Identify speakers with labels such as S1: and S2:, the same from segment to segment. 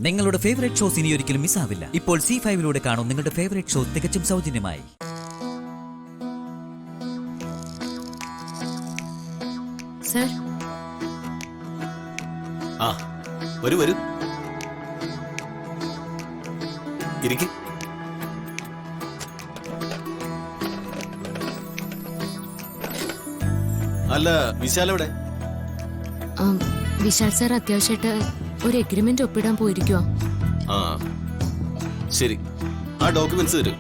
S1: നിങ്ങളുടെ favourite shows ഇനി ഒരിക്കലും മിസ്സാവില്ല. ഇപ്പോൾ C5-ലൂടെ കാണും നിങ്ങളുടെ ഫേവറേറ്റ് ഷോ തികച്ചും സൗജന്യമായി.
S2: സർ,
S3: വരൂ വരൂ, ഇരിക്ക്. അല്ല, വിശാൽ എവിടെ?
S2: വിശാൽ സാർ അത്യാവശ്യമായിട്ട് ഒരു എഗ്രിമെന്റ് ഒപ്പിടാൻ പോയിരിക്കുവോ?
S3: ആ ശരി, ആ ഡോക്യുമെന്റ്സ് തരൂ.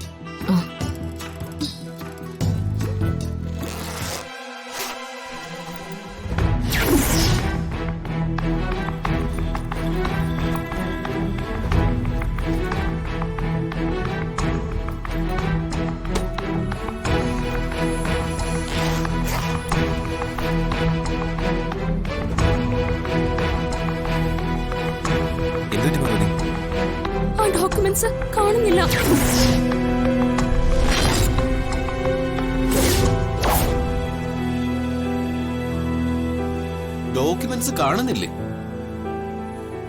S2: ആ ഡോക്യുമെന്റ്സ് കാണുന്നില്ല.
S3: ഡോക്യുമെന്റ്സ് കാണുന്നില്ലേ?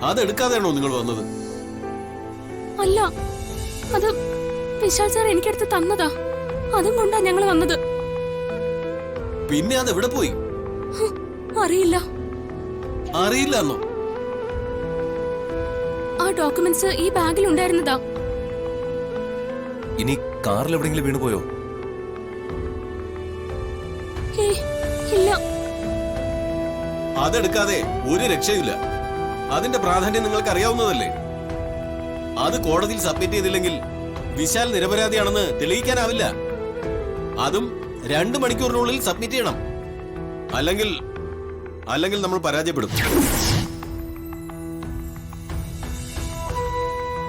S3: അതെടുക്കാതെയാണോ നിങ്ങൾ വന്നത്?
S2: അല്ല, അത് വിശാൽ സാർ എനിക്കെടുത്ത് തന്നതാ. അതും കൊണ്ടാ ഞങ്ങൾ വന്നത്.
S3: പിന്നെ അത് എവിടെ പോയി?
S2: അറിയില്ല.
S3: അറിയില്ലെന്നോ?
S2: ആ ഡോക്യുമെന്റ്സ് ഈ ബാഗിൽ ഉണ്ടായിരുന്നതാ.
S4: ഇനി കാറിൽ എവിടെയെങ്കിലും വീണുപോയോ?
S2: ഇല്ല.
S3: അതെടുക്കാതെ ഒരു രക്ഷയില്ല. അതിന്റെ പ്രാധാന്യം നിങ്ങൾക്ക് അറിയാവുന്നതല്ലേ. അത് കോടതിയിൽ സബ്മിറ്റ് ചെയ്തില്ലെങ്കിൽ വിശാൽ നിരപരാധിയാണെന്ന് തെളിയിക്കാനാവില്ല. അതും 2 മണിക്കൂറിനുള്ളിൽ സബ്മിറ്റ് ചെയ്യണം. അല്ലെങ്കിൽ നമ്മൾ പരാജയപ്പെടും.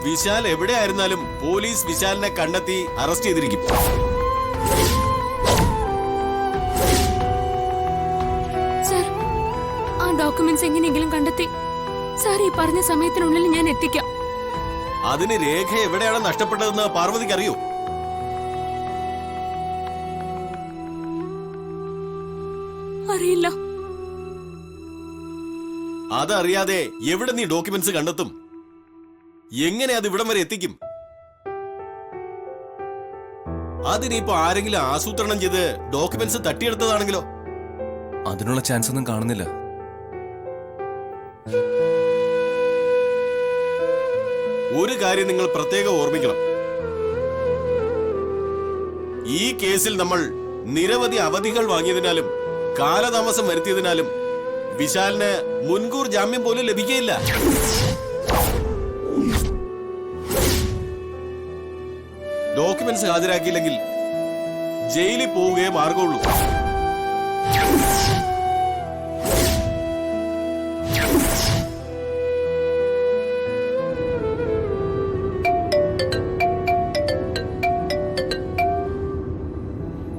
S3: വിശാൽ എവിടെയായിരുന്നാലും പോലീസ് വിശാലിനെ കണ്ടെത്തി അറസ്റ്റ് ചെയ്തിരിക്കും.
S2: സർ, ആ ഡോക്യുമെന്റ്സ് എങ്ങനെയെങ്കിലും കണ്ടെത്തി സാർ ഈ പറഞ്ഞ സമയത്തിനുള്ളിൽ ഞാൻ എത്തിക്കാം.
S3: അതിന് രേഖ എവിടെയാണ് നഷ്ടപ്പെട്ടതെന്ന് പാർവതിക്ക് അറിയോ?
S2: അറിയില്ല.
S3: അതറിയാതെ എവിടെ നീ ഡോക്യുമെന്റ്സ് കണ്ടെത്തും? എങ്ങനെ അത് ഇവിടം വരെ എത്തിക്കും? അതിനിപ്പോ ആരെങ്കിലും ആസൂത്രണം ചെയ്ത് ഡോക്യുമെന്റ്സ് തട്ടിയെടുത്തതാണെങ്കിലോ?
S4: അതിനുള്ള ചാൻസ് ഒന്നും കാണുന്നില്ല.
S3: ഒരു കാര്യം നിങ്ങൾ പ്രത്യേകം ഓർമ്മിക്കണം. ഈ കേസിൽ നമ്മൾ നിരവധി അവധികൾ വാങ്ങിയതിനാലും കാലതാമസം വരുത്തിയതിനാലും വിശാലിന് മുൻകൂർ ജാമ്യം പോലും ലഭിക്കുകയില്ല. ഡോക്യുമെന്റ്സ് ഹാജരാക്കിയില്ലെങ്കിൽ ജയിലിൽ പോവുകയേ മാർഗമുള്ളൂ.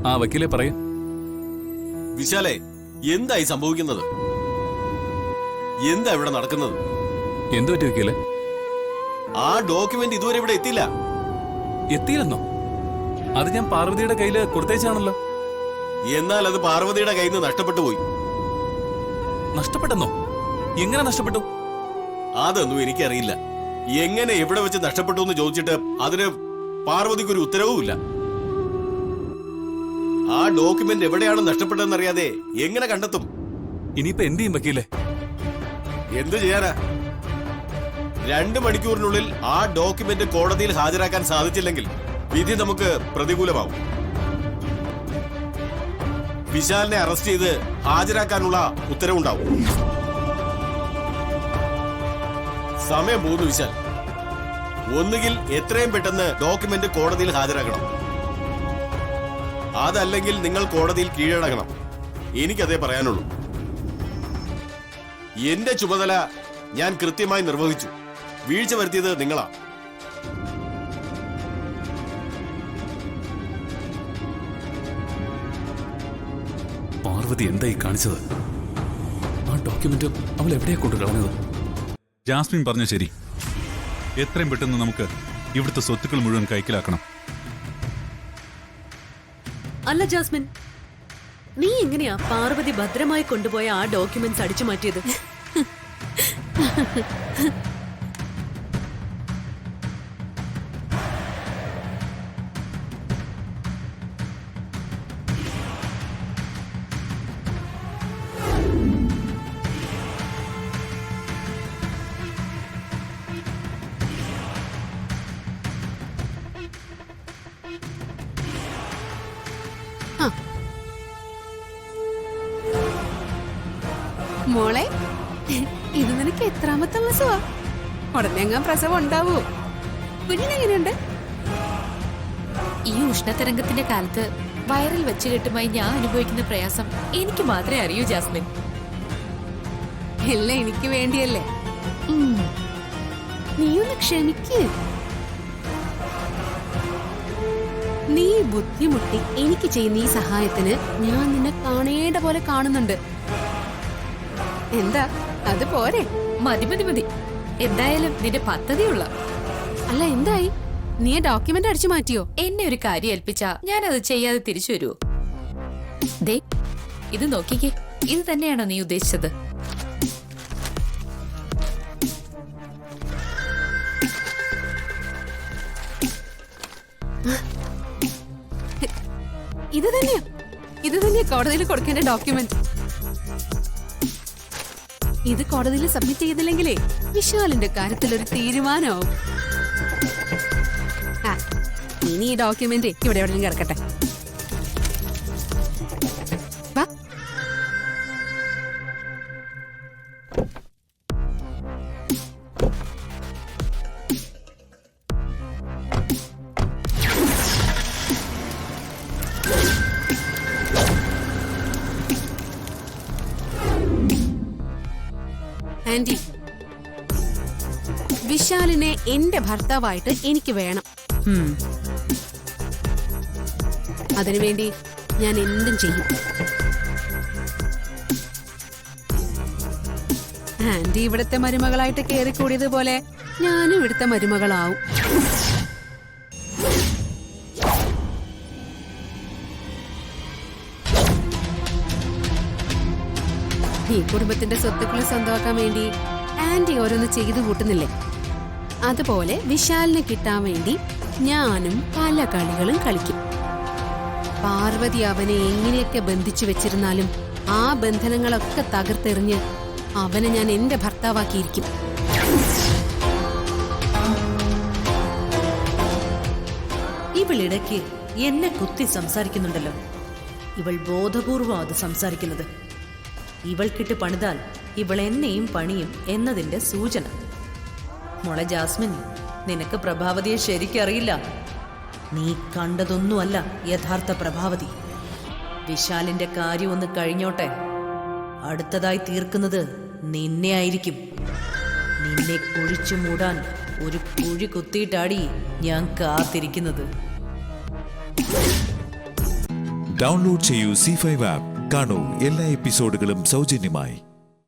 S4: ആ വക്കീലെ പറയൂ.
S3: വിശാലെ, എന്തായി സംഭവിക്കുന്നത്? എന്താ ഇവിടെ നടക്കുന്നത്?
S4: എന്തു പറ്റി വക്കീലെ?
S3: ആ ഡോക്യുമെന്റ് ഇതുവരെ ഇവിടെ എത്തിയില്ല.
S4: എത്തിയില്ലെന്നോ? അത് ഞാൻ പാർവതിയുടെ കയ്യില് കൊടുത്തേച്ചാണല്ലോ.
S3: എന്നാൽ അത് പാർവതിയുടെ കയ്യിൽ നിന്ന് നഷ്ടപ്പെട്ടു പോയി.
S4: നഷ്ടപ്പെട്ടെന്നോ? എങ്ങനെ നഷ്ടപ്പെട്ടു?
S3: അതൊന്നും എനിക്കറിയില്ല. എങ്ങനെ എവിടെ വെച്ച് നഷ്ടപ്പെട്ടു എന്ന് ചോദിച്ചിട്ട് അതിന് പാർവതിക്കൊരു ഉത്തരവുമില്ല. ആ ഡോക്യുമെന്റ് എവിടെയാണ് നഷ്ടപ്പെട്ടതെന്ന് അറിയാതെ എങ്ങനെ കണ്ടെത്തും?
S4: ഇനിയിപ്പോ എന്ത് ചെയ്യും വക്കീലെ?
S3: എന്തു ചെയ്യാനാ? 2 മണിക്കൂറിനുള്ളിൽ ആ ഡോക്യുമെന്റ് കോടതിയിൽ ഹാജരാക്കാൻ സാധിച്ചില്ലെങ്കിൽ വിധി നമുക്ക് പ്രതികൂലമാവും. വിശാലിനെ അറസ്റ്റ് ചെയ്ത് ഹാജരാക്കാനുള്ള ഉത്തരവുണ്ടാവും. സമയം പോകുന്നു വിശാൽ. ഒന്നുകിൽ എത്രയും പെട്ടെന്ന് ഡോക്യുമെന്റ് കോടതിയിൽ ഹാജരാക്കണം. അതല്ലെങ്കിൽ നിങ്ങൾ കോടതിയിൽ കീഴടങ്ങണം. എനിക്കതേ പറയാനുള്ളൂ. എന്റെ ചുമതല ഞാൻ കൃത്യമായി നിർവഹിച്ചു. വീഴ്ച വരുത്തിയത് നിങ്ങളാ.
S4: പാർവതി എന്തായി കാണിച്ചത്? ആ ഡോക്യുമെന്റ് അവൾ എവിടെയാ കൊണ്ടു കളഞ്ഞത്?
S5: ജാസ്മിൻ പറഞ്ഞ ശരി. എത്രയും പെട്ടെന്ന് നമുക്ക് ഇവിടുത്തെ സ്വത്തുക്കൾ മുഴുവൻ കൈക്കലാക്കണം.
S6: അല്ല ജാസ്മിൻ, നീ എങ്ങനെയാ പാർവതി ഭദ്രമായി കൊണ്ടുപോയ ആ ഡോക്യുമെന്റ്സ് അടിച്ചു മാറ്റിയത്?
S7: മോളെ, ഇത് നിനക്ക് എത്രാമത്തെ മാസമാ? ഉടനെ അങ്ങ് പ്രസവം ഉണ്ടാവോ? കുഞ്ഞിനെങ്ങനെയുണ്ട്?
S2: ഈ ഉഷ്ണതരംഗത്തിന്റെ കാലത്ത് വയറിൽ വെച്ച് കെട്ടുമായി ഞാൻ അനുഭവിക്കുന്ന പ്രയാസം എനിക്ക് മാത്രമേ അറിയൂ ജാസ്മിൻ.
S7: എല്ലാം എനിക്ക് വേണ്ടിയല്ലേ? നീ ഒന്ന് ക്ഷമിക്ക്. നീ ബുദ്ധിമുട്ടി എനിക്ക് ചെയ്യുന്ന ഈ സഹായത്തിന് ഞാൻ നിന്നെ കാണേണ്ട പോലെ കാണുന്നുണ്ട്. എന്താ അത് പോരെ?
S2: മതി മതി മതി, എന്തായാലും നിന്റെ പദ്ധതിയുള്ള.
S7: അല്ല, എന്തായി? നീ ഡോക്യുമെന്റ് അടിച്ചു മാറ്റിയോ?
S2: എന്നെ ഒരു കാര്യം ഏൽപ്പിച്ചാ ഞാൻ അത് ചെയ്യാതെ തിരിച്ചു വരുമോ? ദേ, ഇത് നോക്കിക്കേ. ഇത് തന്നെയാണോ നീ ഉദ്ദേശിച്ചത്?
S7: ഇത് തന്നെയാ കോടതിയിൽ കൊടുക്കേണ്ട ഡോക്യുമെന്റ്. ഇത് കോടതിയിൽ സബ്മിറ്റ് ചെയ്തില്ലെങ്കിലേ വിശാലിന്റെ കാര്യത്തിൽ ഒരു തീരുമാനമാവും. ഇനി ഈ ഡോക്യുമെന്റ് ഇവിടെ എവിടെയും കിടക്കട്ടെ. വാ. ആന്റി, വിശാലിനെ എന്റെ ഭർത്താവായിട്ട് എനിക്ക് വേണം. അതിനുവേണ്ടി ഞാൻ എന്തും ചെയ്യും. ആന്റി ഇവിടുത്തെ മരുമകളായിട്ട് കേറിക്കൂടിയതുപോലെ ഞാനും ഇവിടുത്തെ മരുമകളാവും. ഈ കുടുംബത്തിന്റെ സ്വത്തുക്കളെ സ്വന്തമാക്കാൻ വേണ്ടി ആന്റി ഓരോന്ന് ചെയ്തു കൂട്ടുന്നില്ലേ? അതുപോലെ വിശാലിനെ കിട്ടാൻ വേണ്ടി ഞാനും പല കളികളും കളിക്കും. പാർവതി അവനെ എങ്ങനെയൊക്കെ ബന്ധിച്ചു വെച്ചിരുന്നാലും ആ ബന്ധനങ്ങളൊക്കെ തകർത്തെറിഞ്ഞ് അവനെ ഞാൻ എന്റെ ഭർത്താവാക്കിയിരിക്കും.
S6: ഇവളിടയ്ക്ക് എന്നെ കുത്തി സംസാരിക്കുന്നുണ്ടല്ലോ. ഇവൾ ബോധപൂർവം അത് സംസാരിക്കുന്നത്. ഇവൾക്കിട്ട് പണിതാൽ ഇവൾ എന്നെയും പണിയും എന്നതിന്റെ സൂചന. മോളെ ജാസ്മിൻ, നിനക്ക് പ്രഭാവതിയെ ശരിക്കറിയില്ല. നീ കണ്ടതൊന്നുമല്ല യഥാർത്ഥ പ്രഭാവതി. വിശാലിന്റെ കാര്യം ഒന്ന് കഴിഞ്ഞോട്ടെ. അടുത്തതായി തീർക്കുന്നത് നിന്നെ ആയിരിക്കും. നിന്നെ കുഴിച്ചു മൂടാൻ ഒരു കുഴി കുത്തിയിട്ടാടി ഞാൻ കാത്തിരിക്കുന്നത്.
S8: ഡൗൺലോഡ് ചെയ്യൂ C5 ആപ്പ്. കാണൂ എല്ലാ എപ്പിസോഡുകളും സൗജന്യമായി.